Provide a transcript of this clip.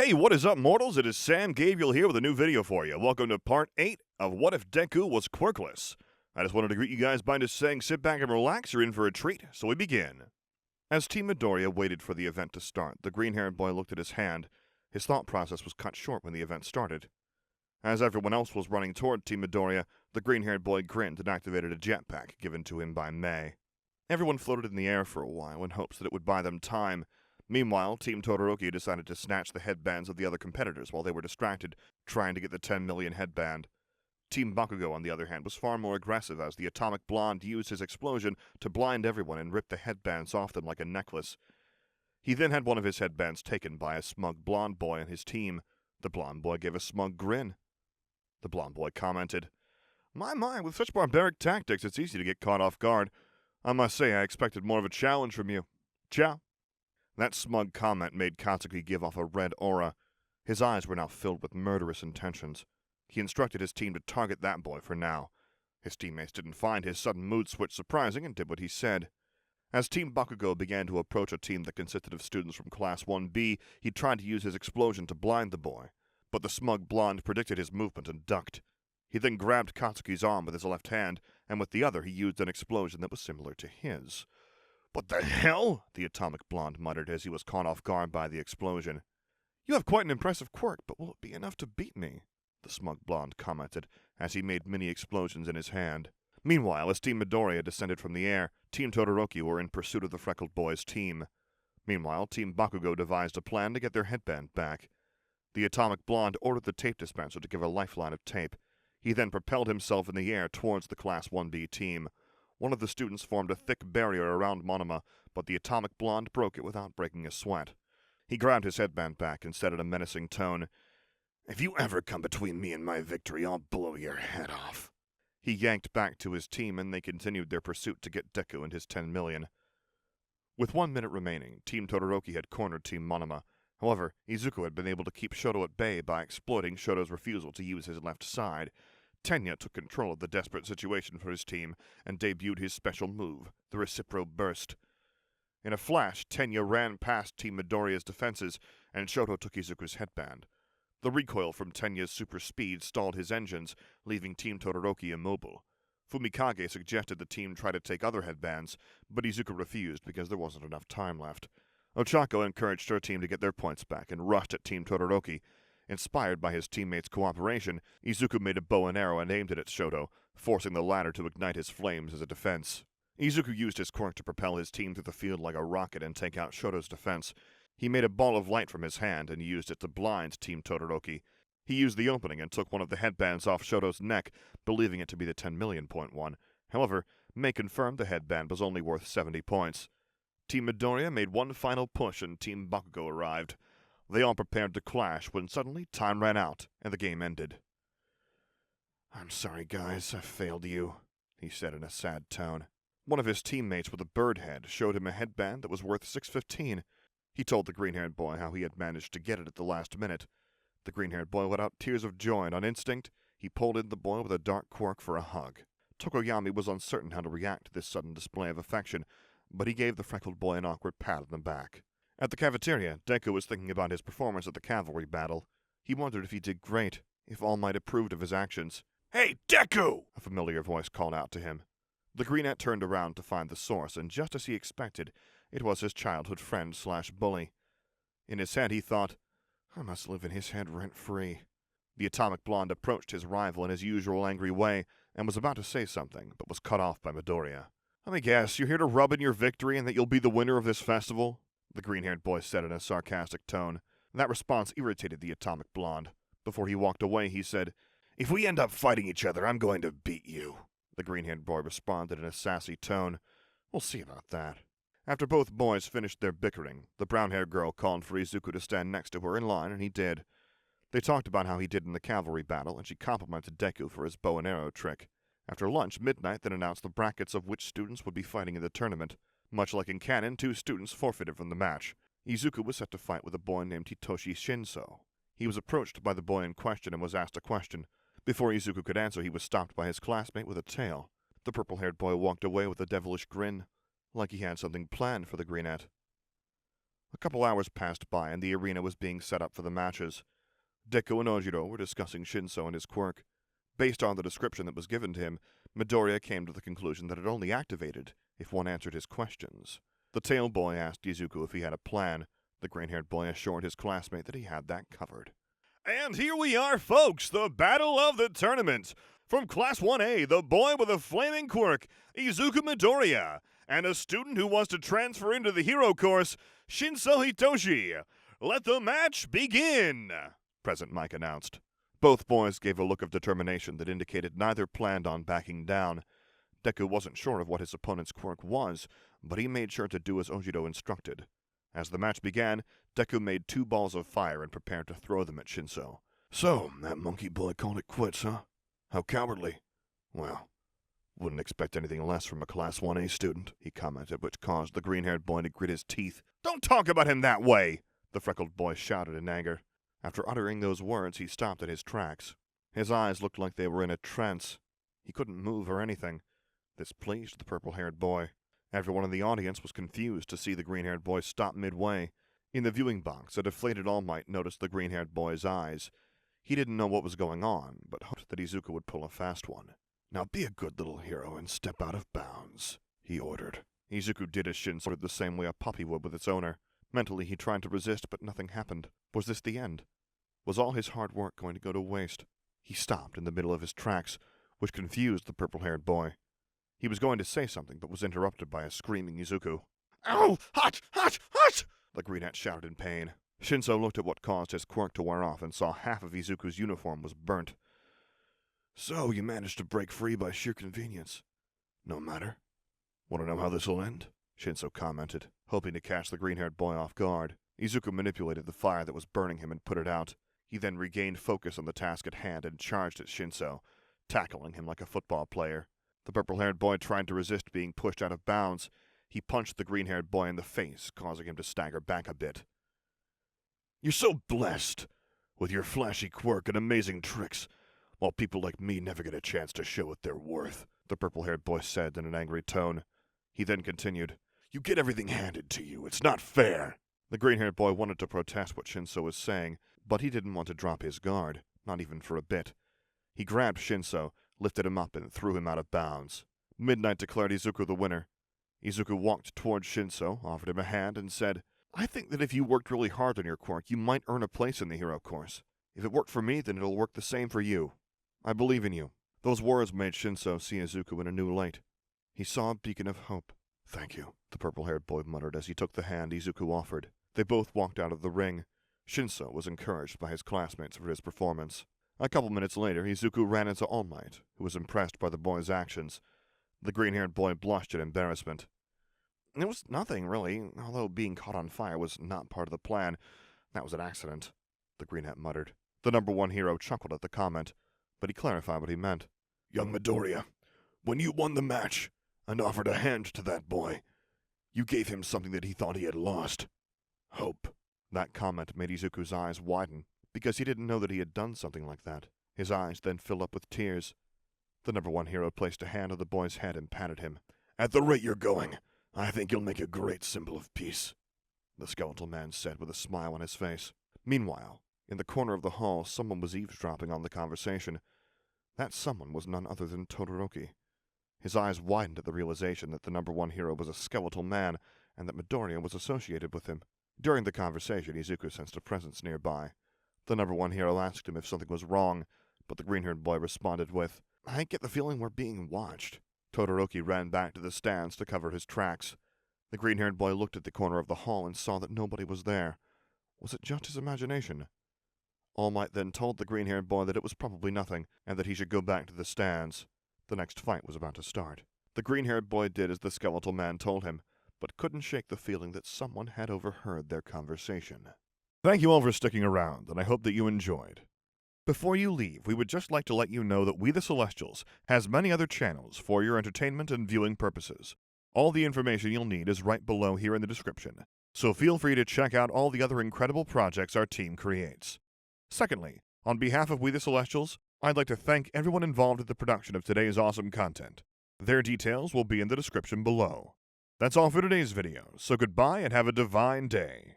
Hey, what is up, mortals? It is Sam Gabriel here with a new video for you. Welcome to part 8 of What If Deku Was Quirkless. I just wanted to greet you guys by just saying sit back and relax, you're in for a treat, so we begin. As Team Midoriya waited for the event to start, the green-haired boy looked at his hand. His thought process was cut short when the event started. As everyone else was running toward Team Midoriya, the green-haired boy grinned and activated a jetpack given to him by Mei. Everyone floated in the air for a while in hopes that it would buy them time. Meanwhile, Team Todoroki decided to snatch the headbands of the other competitors while they were distracted, trying to get the 10 million headband. Team Bakugo, on the other hand, was far more aggressive as the Atomic Blonde used his explosion to blind everyone and rip the headbands off them like a necklace. He then had one of his headbands taken by a smug blonde boy on his team. The blonde boy gave a smug grin. The blonde boy commented, My, with such barbaric tactics, it's easy to get caught off guard. I must say, I expected more of a challenge from you. Ciao. That smug comment made Katsuki give off a red aura. His eyes were now filled with murderous intentions. He instructed his team to target that boy for now. His teammates didn't find his sudden mood switch surprising and did what he said. As Team Bakugo began to approach a team that consisted of students from Class 1B, he tried to use his explosion to blind the boy. But the smug blonde predicted his movement and ducked. He then grabbed Katsuki's arm with his left hand, and with the other he used an explosion that was similar to his. What the hell? The Atomic Blonde muttered as he was caught off guard by the explosion. You have quite an impressive quirk, but will it be enough to beat me? The smug blonde commented as he made many explosions in his hand. Meanwhile, as Team Midoriya descended from the air, Team Todoroki were in pursuit of the freckled boy's team. Meanwhile, Team Bakugo devised a plan to get their headband back. The Atomic Blonde ordered the tape dispenser to give a lifeline of tape. He then propelled himself in the air towards the Class 1B team. One of the students formed a thick barrier around Monoma, but the Atomic Blonde broke it without breaking a sweat. He grabbed his headband back and said in a menacing tone, If you ever come between me and my victory, I'll blow your head off. He yanked back to his team, and they continued their pursuit to get Deku and his 10 million. With 1 minute remaining, Team Todoroki had cornered Team Monoma. However, Izuku had been able to keep Shoto at bay by exploiting Shoto's refusal to use his left side. Tenya took control of the desperate situation for his team and debuted his special move, the Recipro Burst. In a flash, Tenya ran past Team Midoriya's defenses, and Shoto took Izuku's headband. The recoil from Tenya's super speed stalled his engines, leaving Team Todoroki immobile. Fumikage suggested the team try to take other headbands, but Izuku refused because there wasn't enough time left. Ochako encouraged her team to get their points back and rushed at Team Todoroki. Inspired by his teammates' cooperation, Izuku made a bow and arrow and aimed it at Shoto, forcing the latter to ignite his flames as a defense. Izuku used his quirk to propel his team through the field like a rocket and take out Shoto's defense. He made a ball of light from his hand and used it to blind Team Todoroki. He used the opening and took one of the headbands off Shoto's neck, believing it to be the 10 million point one. However, Mei confirmed the headband was only worth 70 points. Team Midoriya made one final push and Team Bakugo arrived. They all prepared to clash when suddenly time ran out, and the game ended. I'm sorry, guys, I failed you, he said in a sad tone. One of his teammates with a bird head showed him a headband that was worth 615. He told the green-haired boy how he had managed to get it at the last minute. The green-haired boy let out tears of joy, and on instinct, he pulled in the boy with a dark quirk for a hug. Tokoyami was uncertain how to react to this sudden display of affection, but he gave the freckled boy an awkward pat on the back. At the cafeteria, Deku was thinking about his performance at the cavalry battle. He wondered if he did great, if All Might approved of his actions. Hey, Deku! A familiar voice called out to him. The greenette turned around to find the source, and just as he expected, it was his childhood friend/bully. In his head he thought, I must live in his head rent-free. The Atomic Blonde approached his rival in his usual angry way, and was about to say something, but was cut off by Midoriya. Let me guess, you're here to rub in your victory and that you'll be the winner of this festival? The green-haired boy said in a sarcastic tone. That response irritated the Atomic Blonde. Before he walked away, he said, If we end up fighting each other, I'm going to beat you. The green-haired boy responded in a sassy tone. We'll see about that. After both boys finished their bickering, the brown-haired girl called for Izuku to stand next to her in line, and he did. They talked about how he did in the cavalry battle, and she complimented Deku for his bow and arrow trick. After lunch, Midnight then announced the brackets of which students would be fighting in the tournament. Much like in canon, 2 students forfeited from the match. Izuku was set to fight with a boy named Hitoshi Shinso. He was approached by the boy in question and was asked a question. Before Izuku could answer, he was stopped by his classmate with a tail. The purple-haired boy walked away with a devilish grin, like he had something planned for the greenette. A couple hours passed by and the arena was being set up for the matches. Deku and Ojiro were discussing Shinso and his quirk. Based on the description that was given to him, Midoriya came to the conclusion that it only activated if one answered his questions. The tail boy asked Izuku if he had a plan. The green-haired boy assured his classmate that he had that covered. And here we are, folks, the battle of the tournament. From Class 1A, the boy with a flaming quirk, Izuku Midoriya, and a student who wants to transfer into the hero course, Shinso Hitoshi. Let the match begin, Present Mike announced. Both boys gave a look of determination that indicated neither planned on backing down. Deku wasn't sure of what his opponent's quirk was, but he made sure to do as Ojiro instructed. As the match began, Deku made 2 balls of fire and prepared to throw them at Shinso. So, that monkey boy called it quits, huh? How cowardly. Well, wouldn't expect anything less from a Class 1A student, he commented, which caused the green-haired boy to grit his teeth. Don't talk about him that way, the freckled boy shouted in anger. After uttering those words, he stopped in his tracks. His eyes looked like they were in a trance. He couldn't move or anything. This pleased the purple-haired boy. Everyone in the audience was confused to see the green-haired boy stop midway. In the viewing box, a deflated All Might noticed the green-haired boy's eyes. He didn't know what was going on, but hoped that Izuku would pull a fast one. Now be a good little hero and step out of bounds, he ordered. Izuku did as Shinso ordered, the same way a puppy would with its owner. Mentally, he tried to resist, but nothing happened. Was this the end? Was all his hard work going to go to waste? He stopped in the middle of his tracks, which confused the purple-haired boy. He was going to say something, but was interrupted by a screaming Izuku. Ow! Hot! Hot! Hot! The greenette shouted in pain. Shinso looked at what caused his quirk to wear off and saw half of Izuku's uniform was burnt. So, you managed to break free by sheer convenience. No matter. Want to know how this'll end? Shinso commented, hoping to catch the green-haired boy off guard. Izuku manipulated the fire that was burning him and put it out. He then regained focus on the task at hand and charged at Shinso, tackling him like a football player. The purple-haired boy tried to resist being pushed out of bounds. He punched the green-haired boy in the face, causing him to stagger back a bit. You're so blessed with your flashy quirk and amazing tricks, while people like me never get a chance to show what they're worth, the purple-haired boy said in an angry tone. He then continued, You get everything handed to you. It's not fair. The green-haired boy wanted to protest what Shinso was saying, but he didn't want to drop his guard, not even for a bit. He grabbed Shinso, lifted him up, and threw him out of bounds. Midnight declared Izuku the winner. Izuku walked towards Shinso, offered him a hand, and said, I think that if you worked really hard on your quirk, you might earn a place in the hero course. If it worked for me, then it'll work the same for you. I believe in you. Those words made Shinso see Izuku in a new light. He saw a beacon of hope. Thank you, the purple-haired boy muttered as he took the hand Izuku offered. They both walked out of the ring. Shinso was encouraged by his classmates for his performance. A couple minutes later, Izuku ran into All Might, who was impressed by the boy's actions. The green-haired boy blushed in embarrassment. It was nothing, really, although being caught on fire was not part of the plan. That was an accident, the greenette muttered. The number 1 hero chuckled at the comment, but he clarified what he meant. Young Midoriya, when you won the match and offered a hand to that boy, you gave him something that he thought he had lost. Hope. That comment made Izuku's eyes widen, because he didn't know that he had done something like that. His eyes then filled up with tears. The number 1 hero placed a hand on the boy's head and patted him. At the rate you're going, I think you'll make a great symbol of peace, the skeletal man said with a smile on his face. Meanwhile, in the corner of the hall, someone was eavesdropping on the conversation. That someone was none other than Todoroki. His eyes widened at the realization that the number 1 hero was a skeletal man, and that Midoriya was associated with him. During the conversation, Izuku sensed a presence nearby. The number 1 hero asked him if something was wrong, but the green-haired boy responded with, I get the feeling we're being watched. Todoroki ran back to the stands to cover his tracks. The green-haired boy looked at the corner of the hall and saw that nobody was there. Was it just his imagination? All Might then told the green-haired boy that it was probably nothing, and that he should go back to the stands. The next fight was about to start. The green-haired boy did as the skeletal man told him, but couldn't shake the feeling that someone had overheard their conversation. Thank you all for sticking around, and I hope that you enjoyed. Before you leave, we would just like to let you know that We the Celestials has many other channels for your entertainment and viewing purposes. All the information you'll need is right below here in the description, so feel free to check out all the other incredible projects our team creates. Secondly, on behalf of We the Celestials, I'd like to thank everyone involved in the production of today's awesome content. Their details will be in the description below. That's all for today's video, so goodbye and have a divine day.